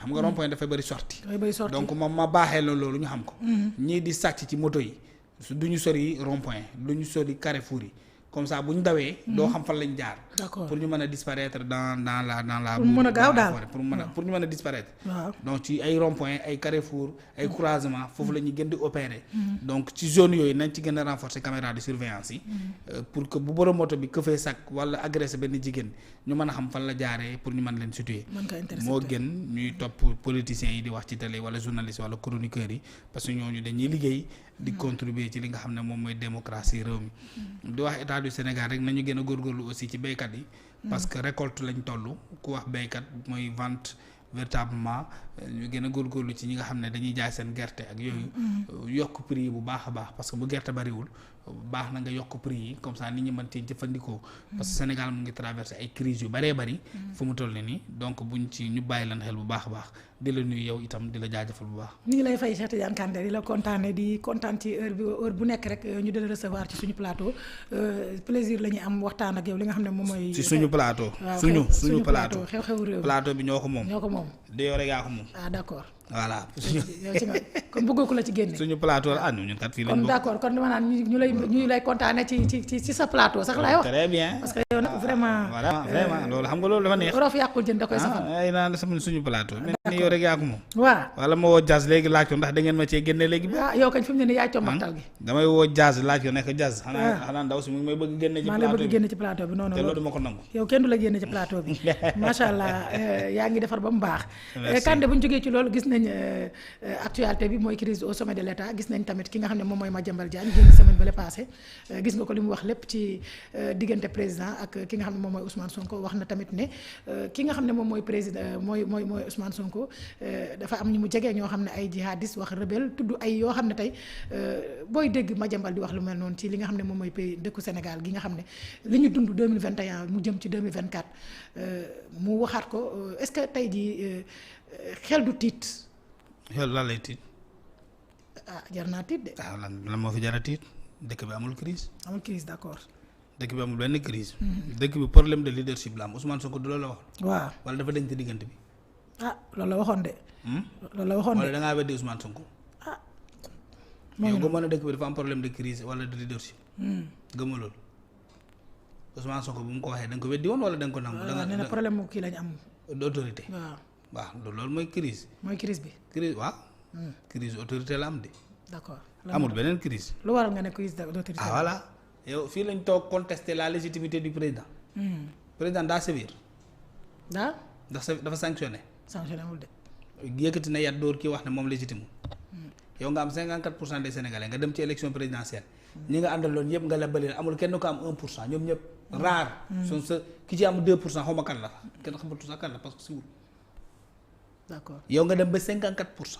xam nga rond-point dafay bëri sortie donc moom ma baaxee la loolu ñu xam ko. ñii di sàcc ci moto yi du ñu sori rond-point du ñu sori carrefour yi comme ça bu ñu dawee. doo xam fan lañ jaar. d'accord pour ñu mën a disparaître dans la. pour mën a gaaw daal pour ñu mën a disparaître. waaw donc ci ay rond-point ay carrefour ay croisement foofu la ñuy gën di opérer. donc ci zone yooyu nañ ci gën a renforcer caméra de surveillance yi. pour que bu borom moto bi këfee sàcc wala agressé benn jigéen ñu mën a xam fan la jaaree pour ñu mën leen situer. moo gën ñuy topp politiciens yi di wax ci télé wala journalistes wala chroniqueurs yi parce que ñooñu dañuy liggéey. di contribuer ci li nga xam ne moom mooy démocratie réew mi. di wax état du Sénégal rek nañu gën a góorgóorlu aussi ci béykat yi. parce que récolte lañ toll ku wax béykat mooy vente véritablement ñu gën a góorgóorlu ci ñi nga xam ne dañuy jaay seen gerte ak yooyu. yokk prix yi bu baax a baax parce que bu gerte bariwul baax na nga yokk prix yi comme ça nit ñi mën cee jëfandikoo. parce que Sénégal mu ngi traversé ay crises yu bëree bëri. fu mu toll nii donc buñ ci ñu bàyyi leen xel bu baax a baax di la nuyu yow itam di la jaajëfal bu baax. ñu ngi lay fay Cheikh Tidiane Kandé di la kontaane di kontaan ci heure bu nekk rek ñu dina recevoir ci suñu plateau plaisir la ñuy am waxtaan ak yow li nga xam ne moom mooy. ci suñu plateau. suñu plateau xew-xew réew plateau bi ñoo ko moom. di yow rek yaa ko moom. d'accord. voilà. yow ci nga kon bëggoo ko la ci génne. suñu plateau la ñun kat fii lañ kon d'accord kon dama naan ñu lay kontaane ci sa plateau sax laay wax. très bien parce que yow nag vraiment. voilà vraiment loolu xam nga loolu dafa neex. rof yàqul jën da koy safal. ay naan sama suñu plateau. mel ni yow rek yaa ko moom. waaw wala ma woo Jazz léegi laaj ko ndax da ngeen ma cee génne léegi. yow kañ fi mu ne nii yaay combaxtal gi. damay woo Jazz laaj ko nekk Jazz. xanaa ndaw si mu ngi may bëgg génne ci plateau bi. maa lay bëgg génne ci plateau bi noonu. te loolu duma ko nangu. yow kenn du la génne ci plateau bi macha allah yaa ngi defar ba mu baax. Kandé bu ñu jógee ci loolu gis nañ actualité bi mooy crise au sommet de l'État gis nañ tamit ki nga xam ne moom mooy Madiambal Diagne génn semaine ba le passé gis nga ko li mu wax lépp ci diggante président ak ki nga xam ne moom mooy Ousmane Sonko wax na tamit ne ki nga xam ne moom mooy président mooy Ousmane Sonko dafa am ñu mu jege ñoo xam ne ay jihadistes wax rebelle tudd ay yoo xam ne tey booy dégg Madiambal di wax lu mel noonu ci li nga xam ne moom mooy pays dëkku Sénégal gi nga xam ne li ñu dund 2021 mu jëm ci 2024 mu waxaat ko est-ce que tey jii xel du tiit. xel lan lay tiit. jar naa tiit de. lan moo fi jar a tiit dëkk bi amul crise. amul crise d'accord. dëkk bi amul benn crise. dëkk bi problème de leadership la am Ousmane Sonko du loolu la wax. waaw wala dafa denc diggante bi. loolu la waxoon de. loolu la waxoon de wala da ngaa weddi Ousmane Sonko. yow gëmoon na dëkk bi dafa am problème de crise wala de leadership. gëmoo loolu. Ousmane Sonko bu mu ko waxee da nga ko weddi woon wala da nga ko nangu. da nga nee na problème mu kii lañ am. d'autorité. waaw loolu mooy crise. mooy crise bi. crise waaw. crise autorité la am de. d'accord amul beneen crise. lu waral nga ne crise d'autorité. Voilà yow fii lañ toog contester la légitimité du président. président daa sévère. dafa sanctionné. sanctionné wul de. yëkkati na yat dóor kii wax ne moom légitime. yow nga am 54% des sénégalais nga dem ci élection présidentielle. ñi nga àndaloon yëpp nga la bëri amul kenn ko am 1% ñoom ñëpp. rare. son sa ki ci am 2% xaw ma kan la kenn xamatu sax kan la parce que siwul. d'accord yow nga dem ba 54%.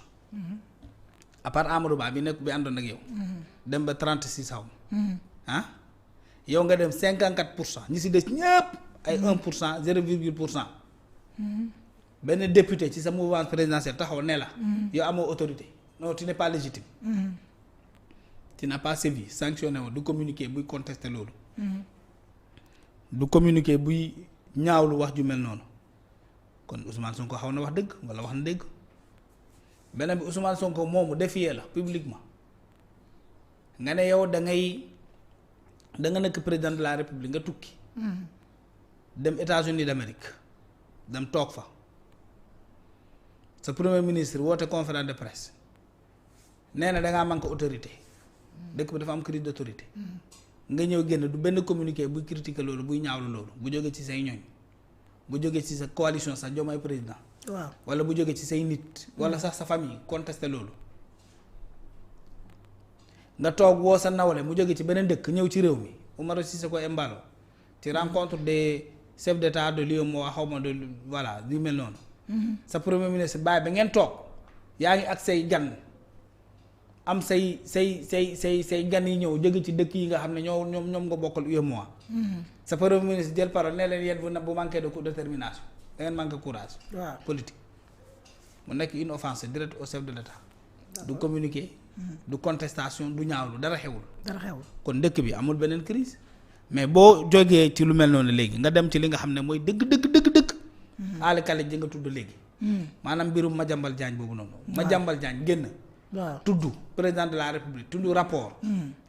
à part Amadou Ba bi nekk bi àndoon ak yow. dem ba 36 xaw ma. yow nga dem 54%. ñi si des ñëpp ay 1% 0,%. benn député ci sa mouvance présidentielle taxaw ne la. yow amoo autorité non tu n'es pas légitime. tu n'as pas sévi sanctionné woon du communiquer buy contester loolu. du communiquer buy ñaawlu wax ju mel noonu. kon Ousmane Sonko xaw na wax dëgg wala wax na dëgg beneen bi Ousmane Sonko moomu défier la publiquement nga ne yow da nga nekk président de la république nga tukki. dem États-Unis d'Amérique dem toog fa sa premier ministre woote conférence de presse nee na da ngaa manque autorité dëkk bi dafa am crise d'autorité. nga ñëw génn du benn communiqué buy critiquer loolu buy ñaawlu loolu bu jógee ci say ñooñ. bu jógee ci sa coalition sax Diomaye président. waaw wala bu jógee ci say nit. wala sax sa famille contesté loolu. nga toog woo sa nawle mu jógee ci beneen dëkk ñëw ci réew mi Umaro Sissoko Embalo ci rencontre des chefs d'état de l'UEMOA xaw ma de voilà li mel noonu. sa premier ministre bàyyi ba ngeen toog yaa ngi ak say gan am say gan yi ñëw jóge ci dëkk yi nga xam ne ñoom nga bokkal UEMOA. sa premier ministre jël parole ne leen yéen bu manqué de détermination da ngeen manqué courage. waaw politique mu nekk une offense directe au chef de l'État. du communiquer. du contestation du ñaawlu dara xewul. kon dëkk bi amul beneen crise mais boo jógee ci lu mel noonu léegi nga dem ci li nga xam ne mooy dëgg. aali kale ji nga tudd léegi maanaam mbirum Madiambal Diagne boobu noonu. Madiambal Diagne génn. waaw tudd président de la république tudd rapport.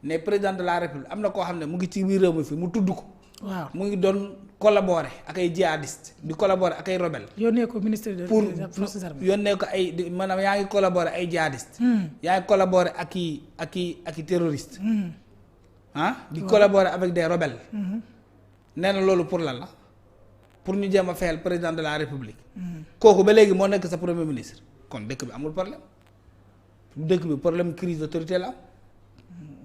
ne président de la république am na koo xam ne mu ngi ci biir réew mi fi mu tudd ko. waaw mu ngi doon collaborer ak ay djihadistes di collaborer ak ay rebelles. yónnee ko ministre des forces armées yónnee ko maanaam yaa ngi collaborer ay djihadistes. yaa ngi collaborer ak i terroristes. di collaborer avec des rebelles. nee na loolu pour lan la pour ñu jéem a fayal président de la république. kooku ba léegi moo nekk sa premier ministre kon dëkk bi amul problème dëkk bi problème crise d'autorité la am.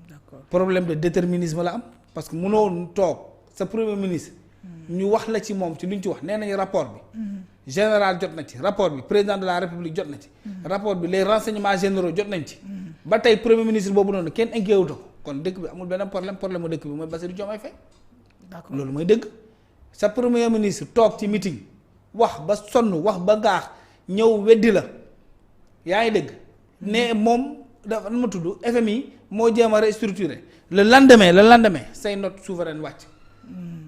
d'accord problème de déterminisme la am parce que mënoo toog sa premier ministre. ñu wax la ci moom ci lu ñu ci wax nee nañu rapport bi. général jot na ci rapport bi président de la république jot na ci. rapport bi les renseignements généraux jot nañ ci. ba tey premier ministre boobu noonu kenn inquiété wu ko kon dëkk bi amul benn problème mu dëkk bi mooy Bassirou Diomaye Faye. d'accord loolu mooy dëgg sa premier ministre toog ci meeting wax ba sonn wax ba gaax ñëw weddi la yaa ngi dëgg ne moom dafa ma tudd FMI moo jéem a restructurer le lendemain say note souveraine wàcc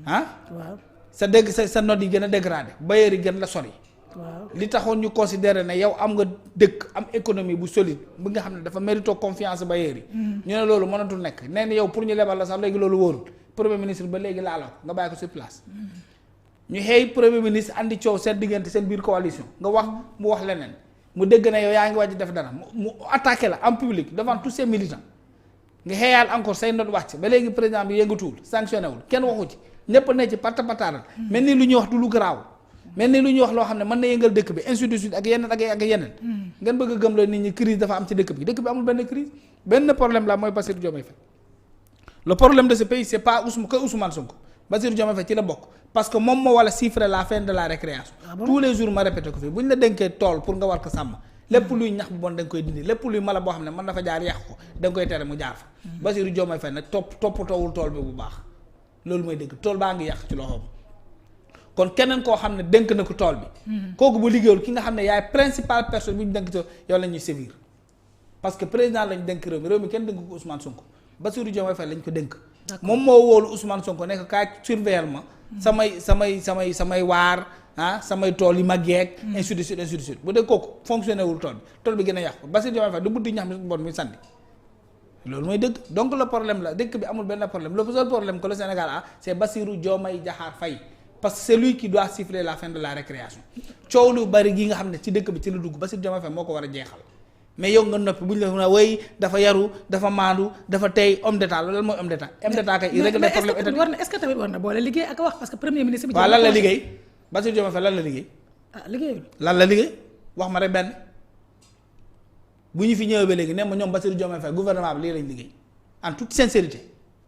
waaw sa note yi gën a dégradé bailleurs yi gën la sori. waaw li taxoon ñu considérer ne yow am nga dëkk am économie bu solide bi nga xam ne dafa mérito confiance bailleurs yi. ñu ne loolu mënatul nekk nee na yow pour ñu lebal la sax léegi loolu wóorul premier ministre ba léegi laaloo nga bàyyi ko sur place. ñu xëy premier ministre andi coow seen diggante seen biir coalition nga wax mu wax leneen mu dégg na yow yaa ngi wàcc def dara mu attaqué la en public devant tous ses militants nga xëyaal encore say note wàcc ba léegi président bi yëngatuwul sanctionné wul kenn waxu ci ñëpp ne ci pataaral mel ni lu ñuy wax du lu garaaw mel ni lu ñuy wax loo xam ne mën na yëngal dëkk bi ainsi de suite ak yeneen ak yeneen. ngeen bëgg a gëm la nit ñi crise dafa am ci dëkk bi amul benn crise benn problème la mooy Bassirou Diomaye Faye le problème de ce pays c'est pas Ousmane Sonko Bassirou Diomaye Faye ci la bokk parce que moom moo war a chiffrer la fin de la récréation. tous les jours ma répété ko fii bu ñu la dénkee tool pour nga war ko sàmm lépp luy ñax bu bon da nga koy dindi lépp luy mala boo xam ne mën na fa jaar yàq ko da nga koy tere mu jaar fa. Bassirou Diomaye Faye nag toppatoowul tool bi bu baax loolu mooy dëgg tool baa ngi yàq ci loxoom kon keneen koo xam ne dénk na ko tool bi. kooku bu liggéeyul ki nga xam ne yaay principale personne bu ñu dénk tool yow la ñuy sévir parce que président lañ dénk réew mi kenn dénk ko Ousmane Sonko Bassirou Diomaye Faye lañ ko dénk. moom moo wóolu Ousmane Sonko nekk kaay surveiller ma samay waar samay tool yi ma geeg. ainsi de suite bu dee kooku fonctionné wul tool bi gën a yàqu Bassirou Diomaye Faye du buddi ñax mi bon mi sànni loolu mooy dëgg donc le problème la dëkk bi amul benn problème le seul problème que le Sénégal a c'est Bassirou Diomaye Diakhar Faye parce que c'est lui qui doit siffler la fin de la récréation coow lu bari gi nga xam ne ci dëkk bi ci la dugg Bassirou Diomaye Faye moo ko war a jeexal mais yow nga noppi bu ñu la mën a wéy dafa yaru dafa maandu dafa tey homme d'état loolu mooy homme d'état kay il règle les problèmes étatiques. est-ce que tamit war na boole liggéey ak wax parce que premier ministre bi. waaw lan la liggéey Bassirou Diomaye Faye lan la liggéey. liggéeyul. lan la liggéey wax ma rek benn bu ñu fi ñëwee ba léegi ne ma ñoom Bassirou Diomaye Faye gouvernement bi lii lañ liggéey en toute sincérité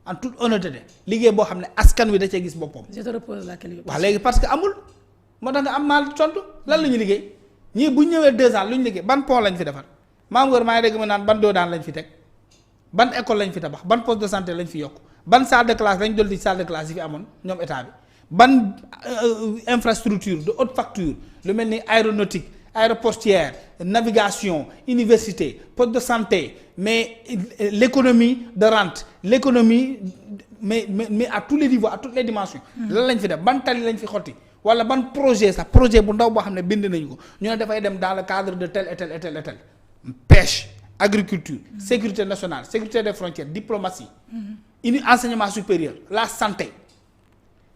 en toute honnêteté liggéey boo xam ne askan wi da cee gis boppam. je te repose la question. waaw léegi parce que amul moo tax nga am mal tontu lan la ñu liggéey ñii bu ñu ñëwee 2 ans lu ñu liggéey ban pont lañ fi defar. maam Ngor maa ngi dégg ma naan ban doo daan lañ fi teg ban école lañ fi tabax ban poste de santé lañ fi yokk ban salle de classe lañ dolli salle de classe yi fi amoon ñoom état bi ban infrastructure de haute facture lu mel ni aéronautique aéroportuaire navigation université poste de santé mais l'économie de rente l'économie mais à tous les niveaux à toutes les dimensions. lan lañ fi def ban tali lañ fi xotti wala ban projet sax projet bu ndaw boo xam ne bind nañu ko ñu ne dafay dem dans le cadre de tel et tel et tel et tel. Pêche, agriculture, sécurité nationale, sécurité des frontières, diplomatie, enseignement supérieur, la santé,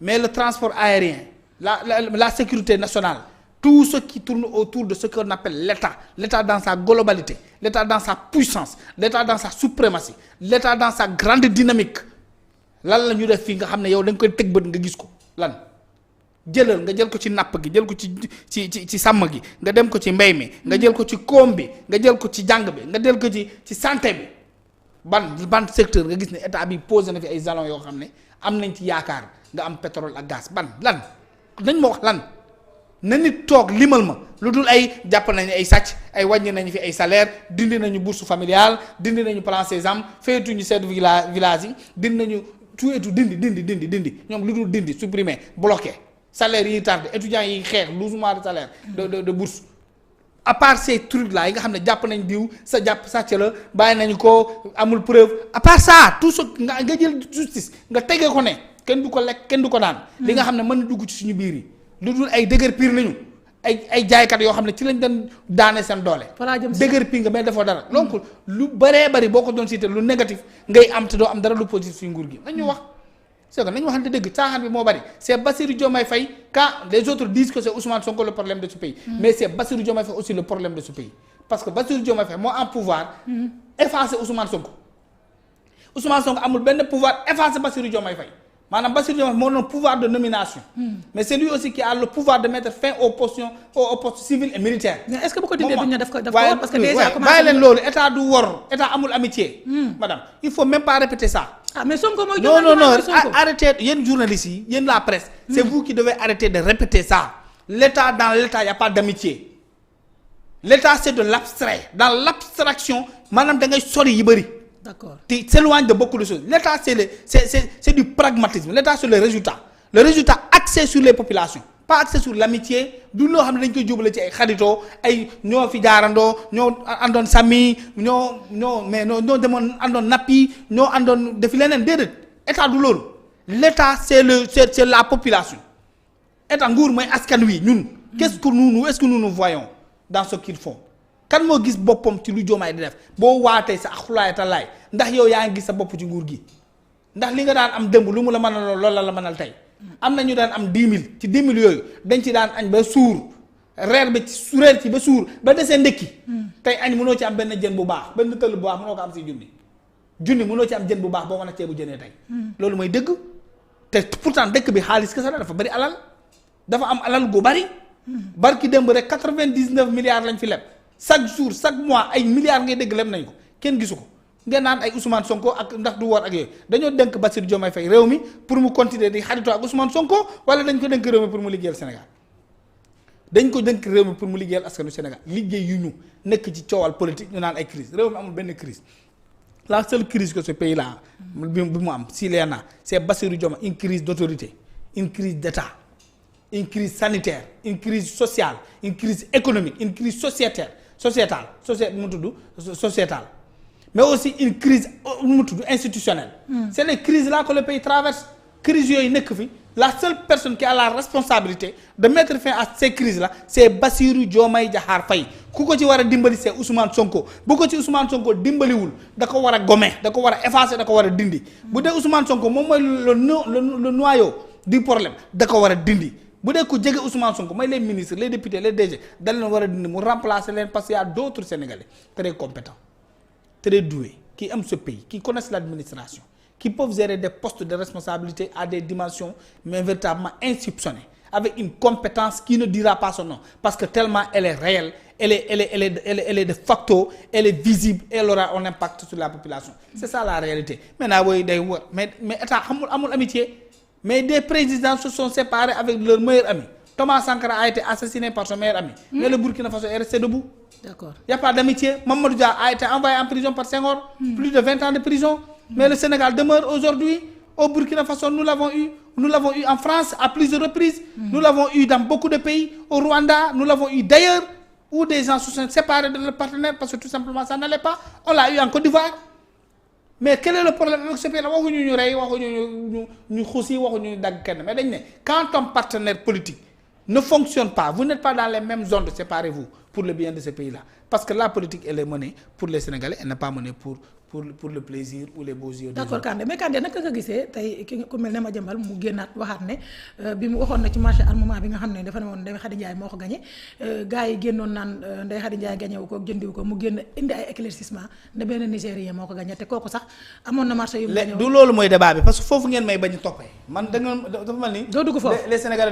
mais le transport aérien, la sécurité nationale, tout ce qui tourne autour de ce qu'on appelle l'État dans sa globalité, l'État dans sa puissance, l'État dans sa suprématie, l'État dans sa grande dynamique. lan la ñu def fii nga xam ne yow da nga koy teg bët nga gis ko lan jëlal nga jël ko ci napp gi jël ko ci sàmm gi nga dem ko ci mbay mi nga jël ko ci koom bi nga jël ko ci jàng bi nga jël ko ci santé bi ban secteur nga gis ne état bi posé na fi ay jalons yoo xam ne am nañ ci yaakaar nga am pétrole ak gaz lan nañ ma wax lan na nit toog limal ma lu dul ay jàpp nañu ay sàcc ay wàññi nañu fi ay salaire dindi nañu bourse familiale dindi nañu plan Sésame feetuñu seen village yi dindi nañu tout dindi ñoom lu dul dindi supprimer bloqué salaire yi tardé étudiants yi xeex 12 mois de salaire de bourse à part ces trucs là yi nga xam ne jàpp nañ diw sa jàpp sàcc la bàyyi nañu ko amul preuve à part ça tout ce nga jël justice nga tegee ko ne kenn du ko lekk kenn du ko daan li nga xam ne mën na dugg ci suñu biir yi lu dul ay dëgër piir nañu ay jaaykat yoo xam ne ci lañ doon daane seen doole. dëgër pi nga mais defoo dara. donc lu bëree bëri boo ko doon cité lu négatif ngay am te doo am dara lu positif ci nguur gi nañ ñu wax. c'est que nañu waxante dëgg caaxaan bi moo bëri c'est Bassirou Diomaye Faye quand les autres disent que c'est Ousmane Sonko le problème de ce pays. mais c'est Bassirou Diomaye Faye aussi le problème de ce pays. parce que Bassirou Diomaye Faye moo am pouvoir. effacer Ousmane Sonko. Ousmane Sonko amul benn pouvoir effacer Bassirou Diomaye Faye. maanaam Bassirou Diomaye moo doon pouvoir de nomination. mais c'est lui aussi qui a le pouvoir de mettre fin aux postes civils et militaires. mais est-ce que bu ko dindee duñ ne daf ko war parce que déjà commencé bàyyi leen loolu état du wor état amul amitié. madame il faut même pas répéter ça. mais Sonko mooy non arrêtez yéen journalistes yi yéen la presse. c'est vous qui devez arrêter de répéter ça. l'état dans l'état y a pas d'amitié. l'état c'est de l'abstrait dans l'abstraction maanaam da ngay sori yi bëri. d'accord tu s'éloignes de beaucoup de choses l'état c'est du pragmatisme l'état c'est le résultat axé sur les populations pas axé sur l'amitié du loo xam ne dañ koy jubale ci ay xaritoo ay ñoo fi jaarandoo ñoo àndoon sami ñoo demoon àndoon nappi ñoo àndoon defi leneen déedéet état du loolu l'état c'est la population état nguur mooy askan wi ñun est-ce que nous nous voyons dans ce qu'ils font kan moo gis boppam ci lu Diomaye di def boo waatee sa axulaay talaay ndax yow yaa ngi gis sa bopp ci nguur gi ndax li nga daan am démb lu mu la mënal loolu la mënal tey am na ñu daan am 10 000 ci 10 000 yooyu dañ ci daan añ ba suur reer ci ba suur ba desee ndekki tey añ mënoo ci am benn jën bu baax benn tëll bu baax mënoo ko am si junni mënoo ci am jën bu baax boo mën a ceebu jënee tey loolu mooy dëgg te pourtant dëkk bi xaalis kese la dafa bari alal dafa am alal gu bari barki démb rek 99 milliards lañ fi leb chaque jour chaque mois ay milliards ngay dégg leb nañ ko kenn gisu ko ngeen naan ay Ousmane Sonko ak ndax du woor ak yooyu dañoo dénk Bassirou Diomaye Faye réew mi pour mu continuer di xaritoo ak Ousmane Sonko wala dañ ko dénk réew mi pour mu liggéeyal Sénégal dañ ko dénk réew mi pour mu liggéeyal askanu Sénégal liggéey yu ñu nekk ci coowal politique ñu naan ay crise réew mi amul benn crise la seule crise que ce pays là bi mu am si leen na c'est Bassirou Diomaye une crise d'autorité une crise d'état une crise sanitaire une crise sociale une crise économique une crise sociétale mais aussi une crise institutionnelle. C'est les crises là que le pays traverse. Crise yooyu nekk fi la seule personne qui a la responsabilité de mettre fin à ces crises là c'est Bassirou Diomaye Diakhar Faye ku ko ci war a dimbali c'est Ousmane Sonko bu ko ci Ousmane Sonko dimbaliwul da ko war a gommer da ko war a effacer da ko war a dindi bu dee Ousmane Sonko moom mooy le noyau du problème da ko war a dindi. bu dee ko jege Ousmane Sonko mooy les ministres les députés les DG da leen war a dindi mu remplacer leen parce qu'il y a d'autres Sénégalais très compétents très doués qui aiment ce pays qui connaissent l'administration qui peuvent gérer des postes de responsabilité à des dimensions mais véritablement insoupçonnées avec une compétence qui ne dira pas son nom parce que tellement elle est réelle elle est de facto elle est visible et elle aura un impact sur la population c'est ça la réalité maintenant booy day wër mais état amul amitié. Mais des présidents se sont séparés avec leur meilleur ami. Thomas Sankara a été assassiné par son meilleur ami. Mais le Burkina Faso est resté debout. D'accord. Il n'y a pas d'amitié. Mamadou Dia a été envoyé en prison par Senghor. Plus de 20 ans de prison. Mais le Sénégal demeure aujourd'hui. Au Burkina Faso, nous l'avons eu en France à plusieurs reprises. Nous l'avons eu dans beaucoup de pays. Au Rwanda, nous l'avons eu d'ailleurs. Où des gens se sont séparés de leurs partenaires parce que tout simplement ça n'allait pas. On l'a eu en Côte d'Ivoire. Mais quel est le problème avec ce pays là waxuñu ñu rey waxuñu ñu xusi waxuñu ñu dagg kenn mais dañ ne quand ton partenaire politique ne fonctionne pas vous n'êtes pas dans les mêmes zones séparez-vous pour le bien de ce pays là parce que la politique elle est menée pour les Sénégalais elle n'est pas menée pour le plaisir ou les beaux yeux. D'accord Kandé mais Kandé naka nga gisee tey ki ku mel ne Madiambal mu génnaat waxaat ne bi mu waxoon na ci marché armement bi nga xam ne dafa ne woon Ndeye Khady Ndiaye moo ko gagné gars yi génnoon naan Ndeye Khady Ndiaye gagné wu ko jëndiwu ko mu génn indi ay éclaircissement ne benn Nigérien moo ko gagné te kooku sax amoon na marché yu mu gagné du loolu mooy débat bi parce que foofu ngeen may bañ a toppee man da nga dafa mel ni. doo dugg foofu les Sénégalais